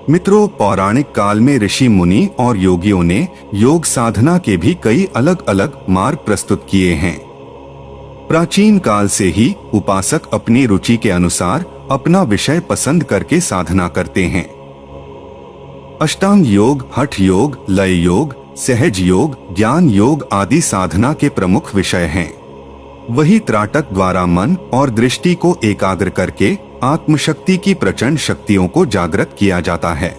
मित्रों, पौराणिक काल में ऋषि मुनि और योगियों ने योग साधना के भी कई अलग अलग मार्ग प्रस्तुत किए हैं। प्राचीन काल से ही उपासक अपनी रुचि के अनुसार अपना विषय पसंद करके साधना करते हैं। अष्टांग योग, हठ योग, लय योग, सहज योग, ज्ञान योग आदि साधना के प्रमुख विषय हैं। वही त्राटक द्वारा मन और दृष्टि को एकाग्र करके आत्मशक्ति की प्रचंड शक्तियों को जागृत किया जाता है।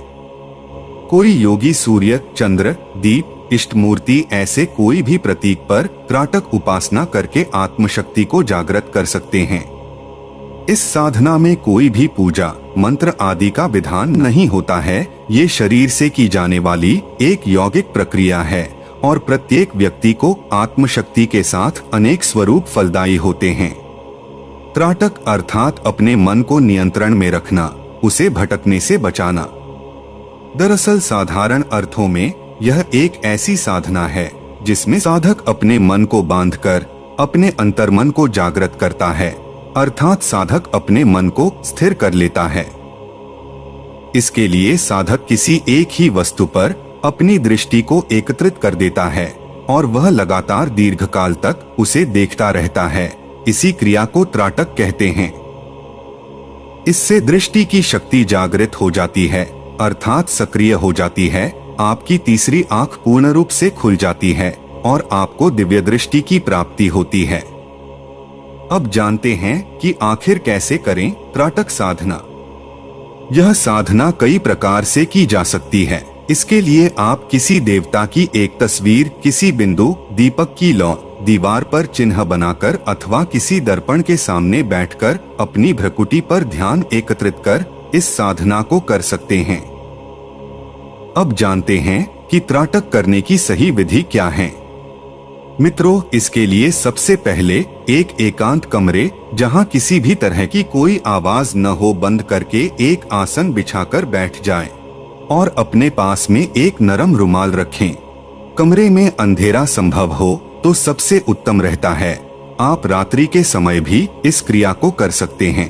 कोई योगी सूर्य, चंद्र, दीप, इष्ट मूर्ति ऐसे कोई भी प्रतीक पर त्राटक उपासना करके आत्मशक्ति को जागृत कर सकते हैं। इस साधना में कोई भी पूजा, मंत्र आदि का विधान नहीं होता है। ये शरीर से की जाने वाली एक यौगिक प्रक्रिया है और प्रत्येक व्यक्ति को आत्मशक्ति के साथ अनेक स्वरूप फलदायी होते हैं। त्राटक अर्थात अपने मन को नियंत्रण में रखना, उसे भटकने से बचाना। दरअसल साधारण अर्थों में यह एक ऐसी साधना है जिसमें साधक अपने मन को बांधकर अपने अंतर्मन को जागृत करता है, अर्थात साधक अपने मन को स्थिर कर लेता है। इसके लिए साधक किसी एक ही वस्तु पर अपनी दृष्टि को एकत्रित कर देता है और वह लगातार दीर्घकाल तक उसे देखता रहता है। इसी क्रिया को त्राटक कहते हैं। इससे दृष्टि की शक्ति जागृत हो जाती है, अर्थात सक्रिय हो जाती है। आपकी तीसरी आंख पूर्ण रूप से खुल जाती है और आपको दिव्य दृष्टि की प्राप्ति होती है। अब जानते हैं कि आखिर कैसे करें त्राटक साधना। यह साधना कई प्रकार से की जा सकती है। इसके लिए आप किसी देवता की एक तस्वीर, किसी बिंदु, दीपक की लौ, दीवार पर चिन्ह बनाकर अथवा किसी दर्पण के सामने बैठकर अपनी भ्रुकुटी पर ध्यान एकत्रित कर इस साधना को कर सकते हैं। अब जानते हैं कि त्राटक करने की सही विधि क्या है। मित्रों, इसके लिए सबसे पहले एक एकांत कमरे, जहां किसी भी तरह की कोई आवाज न हो, बंद करके एक आसन बिछाकर बैठ जाएं और अपने पास में एक नरम रुमाल रखें। कमरे में अंधेरा संभव हो तो सबसे उत्तम रहता है। आप रात्रि के समय भी इस क्रिया को कर सकते हैं।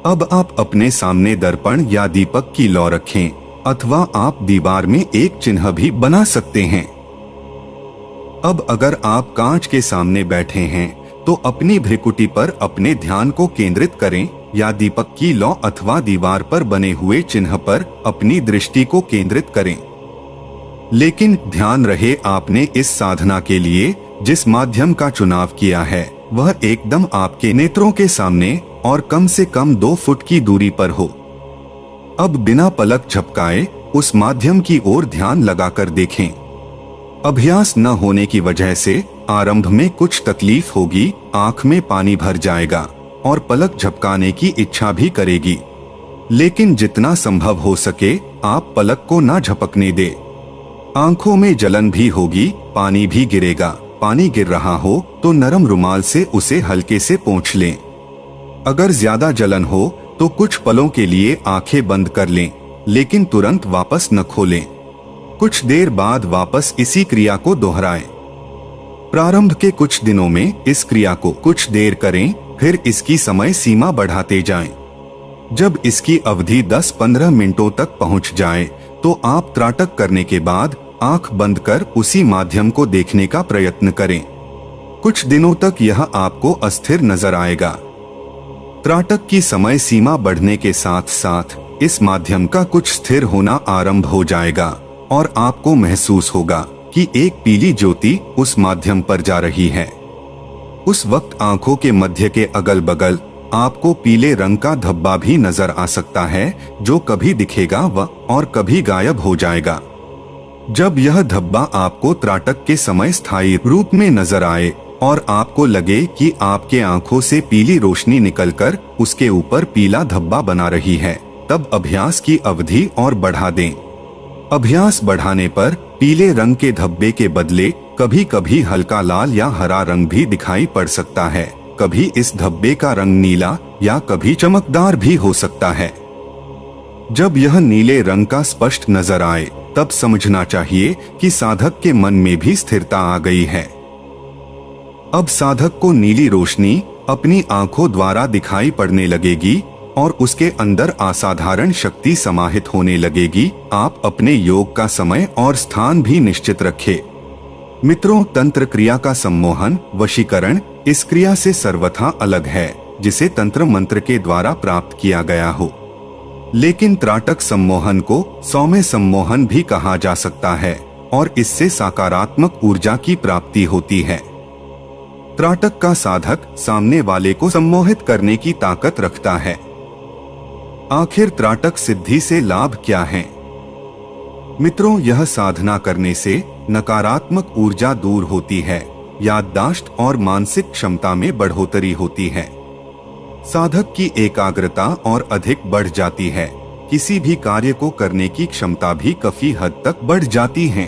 अब आप अपने सामने दर्पण या दीपक की लौ रखें अथवा आप दीवार में एक चिन्ह भी बना सकते हैं। अब अगर आप कांच के सामने बैठे हैं तो अपनी भ्रुकुटी पर अपने ध्यान को केंद्रित करें या दीपक की लौ अथवा दीवार पर बने हुए चिन्ह पर अपनी दृष्टि को केंद्रित करें। लेकिन ध्यान रहे, आपने इस साधना के लिए जिस माध्यम का चुनाव किया है वह एकदम आपके नेत्रों के सामने और कम से कम 2 फुट की दूरी पर हो। अब बिना पलक झपकाए उस माध्यम की ओर ध्यान लगाकर देखें। अभ्यास न होने की वजह से आरंभ में कुछ तकलीफ होगी, आंख में पानी भर जाएगा और पलक झपकाने की इच्छा भी करेगी। लेकिन जितना संभव हो सके आप पलक को ना झपकने दे। आंखों में जलन भी होगी, पानी भी गिरेगा। पानी गिर रहा हो तो नरम रुमाल से उसे हल्के से पोंछ लें। अगर ज्यादा जलन हो तो कुछ पलों के लिए आंखें बंद कर लें, लेकिन तुरंत वापस न खोलें। कुछ देर बाद वापस इसी क्रिया को दोहराएं। प्रारंभ के कुछ दिनों में इस क्रिया को कुछ देर करें, फिर इसकी समय सीमा बढ़ाते जाएं। जब इसकी अवधि 10-15 मिनटों तक पहुंच जाए तो आप त्राटक करने के बाद आंख बंद कर उसी माध्यम को देखने का प्रयत्न करें। कुछ दिनों तक यह आपको अस्थिर नजर आएगा। त्राटक की समय सीमा बढ़ने के साथ साथ इस माध्यम का कुछ स्थिर होना आरंभ हो जाएगा और आपको महसूस होगा कि एक पीली ज्योति उस माध्यम पर जा रही है। उस वक्त आंखों के मध्य के अगल बगल आपको पीले रंग का धब्बा भी नजर आ सकता है, जो कभी दिखेगा और कभी गायब हो जाएगा। जब यह धब्बा आपको त्राटक के समय स्थायी रूप में नजर आए और आपको लगे कि आपके आंखों से पीली रोशनी निकलकर उसके ऊपर पीला धब्बा बना रही है, तब अभ्यास की अवधि और बढ़ा दें। अभ्यास बढ़ाने पर पीले रंग के धब्बे के बदले कभी कभी हल्का लाल या हरा रंग भी दिखाई पड़ सकता है। कभी इस धब्बे का रंग नीला या कभी चमकदार भी हो सकता है। जब यह नीले रंग का स्पष्ट नजर आए तब समझना चाहिए कि साधक के मन में भी स्थिरता आ गई है। अब साधक को नीली रोशनी अपनी आंखों द्वारा दिखाई पड़ने लगेगी और उसके अंदर असाधारण शक्ति समाहित होने लगेगी। आप अपने योग का समय और स्थान भी निश्चित रखें। मित्रों, तंत्र क्रिया का सम्मोहन, वशीकरण इस क्रिया से सर्वथा अलग है जिसे तंत्र मंत्र के द्वारा प्राप्त किया गया हो। लेकिन त्राटक सम्मोहन को सौम्य सम्मोहन भी कहा जा सकता है और इससे सकारात्मक ऊर्जा की प्राप्ति होती है। त्राटक का साधक सामने वाले को सम्मोहित करने की ताकत रखता है। आखिर त्राटक सिद्धि से लाभ क्या है? मित्रों, यह साधना करने से नकारात्मक ऊर्जा दूर होती है, याददाश्त और मानसिक क्षमता में बढ़ोतरी होती है। साधक की एकाग्रता और अधिक बढ़ जाती है। किसी भी कार्य को करने की क्षमता भी काफी हद तक बढ़ जाती है।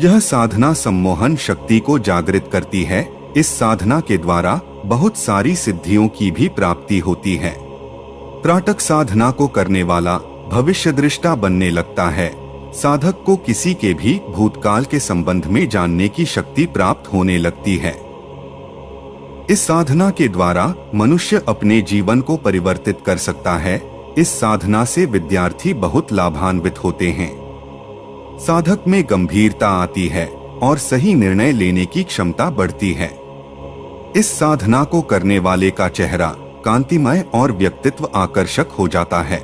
यह साधना सम्मोहन शक्ति को जागृत करती है। इस साधना के द्वारा बहुत सारी सिद्धियों की भी प्राप्ति होती है। त्राटक साधना को करने वाला भविष्यदृष्टा बनने लगता है। साधक को किसी के भी भूतकाल के संबंध में जानने की शक्ति प्राप्त होने लगती है। इस साधना के द्वारा मनुष्य अपने जीवन को परिवर्तित कर सकता है। इस साधना से विद्यार्थी बहुत लाभान्वित होते हैं। साधक में गंभीरता आती है और सही निर्णय लेने की क्षमता बढ़ती है। इस साधना को करने वाले का चेहरा कांतिमय और व्यक्तित्व आकर्षक हो जाता है।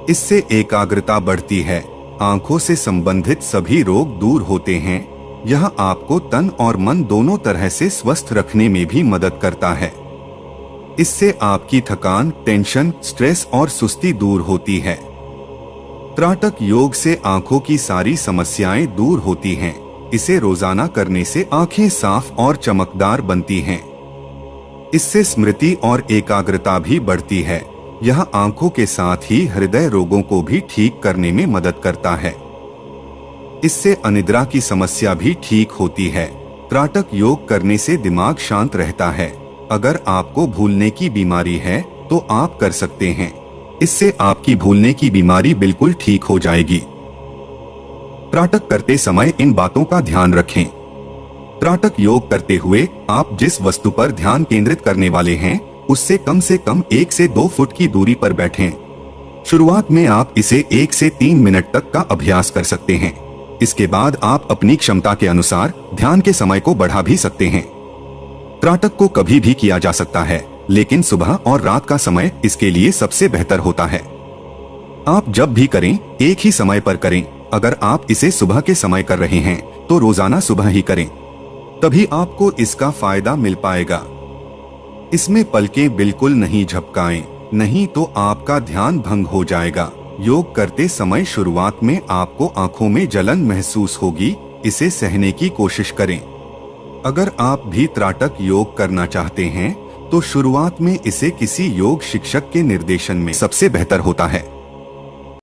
इससे एकाग्रता बढ़ती है। आंखों से संबंधित सभी रोग दूर होते हैं। यह आपको तन और मन दोनों तरह से स्वस्थ रखने में भी मदद करता है। इससे आपकी थकान, टेंशन, स्ट्रेस और सुस्ती दूर होती है। त्राटक योग से आंखों की सारी समस्याएं दूर होती हैं। इसे रोजाना करने से आंखें साफ और चमकदार बनती हैं। इससे स्मृति और एकाग्रता भी बढ़ती है। यह आंखों के साथ ही हृदय रोगों को भी ठीक करने में मदद करता है। इससे अनिद्रा की समस्या भी ठीक होती है। त्राटक योग करने से दिमाग शांत रहता है। अगर आपको भूलने की बीमारी है तो आप कर सकते हैं। इससे आपकी भूलने की बीमारी बिल्कुल ठीक हो जाएगी। त्राटक करते समय इन बातों का ध्यान रखें। त्राटक योग करते हुए आप जिस वस्तु पर ध्यान केंद्रित करने वाले हैं उससे कम 1 से 2 फुट की दूरी पर बैठें। शुरुआत में आप इसे 1 से 3 मिनट तक का अभ्यास कर सकते हैं। इसके बाद आप अपनी क्षमता के अनुसार ध्यान के समय को बढ़ा भी सकते हैं। त्राटक को कभी भी किया जा सकता है, लेकिन सुबह और रात का समय इसके लिए सबसे बेहतर होता है। आप जब भी करें एक ही समय पर करें। अगर आप इसे सुबह के समय कर रहे हैं तो रोजाना सुबह ही करें, तभी आपको इसका फायदा मिल पाएगा। इसमें पलकें बिल्कुल नहीं झपकाएं, नहीं तो आपका ध्यान भंग हो जाएगा। योग करते समय शुरुआत में आपको आंखों में जलन महसूस होगी। इसे सहने की कोशिश करें। अगर आप भी त्राटक योग करना चाहते हैं तो शुरुआत में इसे किसी योग शिक्षक के निर्देशन में सबसे बेहतर होता है।